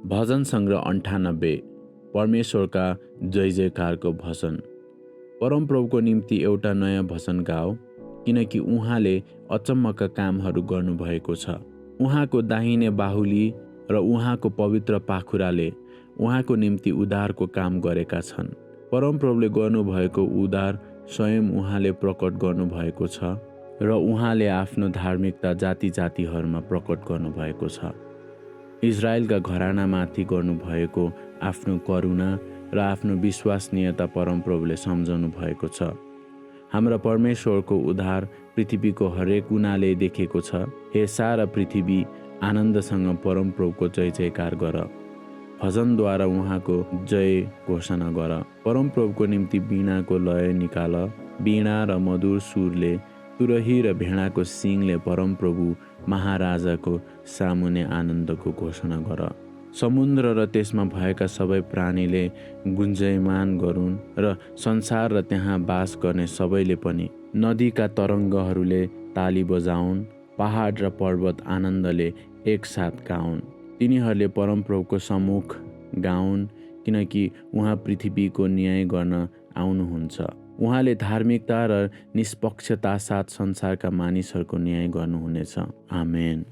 भजन सङ्ग्रह 98 परमेश्वरका जयजयकारको भजन। परमप्रभुको निम्ति एउटा नयाँ भजन गाओ, किनकि उहाँले अचम्मका कामहरू गर्नुभएको छ। उहाँको दाहिने बाहुली र उहाँको पवित्र पाखुराले उहाँको निम्ति उद्धारको काम गरेका छन्। परमप्रभुले गर्नुभएको उद्धार स्वयं उहाँले प्रकट गर्नुभएको छ र उहाँले आफ्नो धार्मिकता जाति जातिहरूमा प्रकट गर्नुभएको छ। इजरायलका घरानामाथि गर्नुभएको आफ्नो करुणा र आफ्नो विश्वसनीयता परमप्रभुले सम्झाउनु भएको छ। हाम्रा परमेश्वरको उद्धार पृथ्वीको हरेक कुनाले देखेको छ। हे सारा पृथ्वी, आनन्दसँग परमप्रभुको जय जयकार गर। भजनद्वारा उहाँको जय घोषणा गर। परमप्रभुको निम्ति वीणाको लय निकाल। वीणा र मधुर सुरले, तुरही र भेडाको सिङले परमप्रभु महाराजाको सामुने आनन्दको घोषणा गर। समुद्र र त्यसमा भएका सबै प्राणीले गुन्जयमान गरून् र संसार र त्यहाँ बास गर्ने सबैले पनि। नदीका तरङ्गहरूले ताली बजाउन्, पहाड र पर्वत आनन्दले एकसाथ गाउन्। तिनीहरूले परमप्रभुको सम्मुख गाउन्, किनकि उहाँ पृथ्वीको न्याय गर्न आउनुहुन्छ। उहाँले धार्मिकता र निष्पक्षता साथ संसारका मानिसहरूको न्याय गर्नुहुनेछ। आमेन।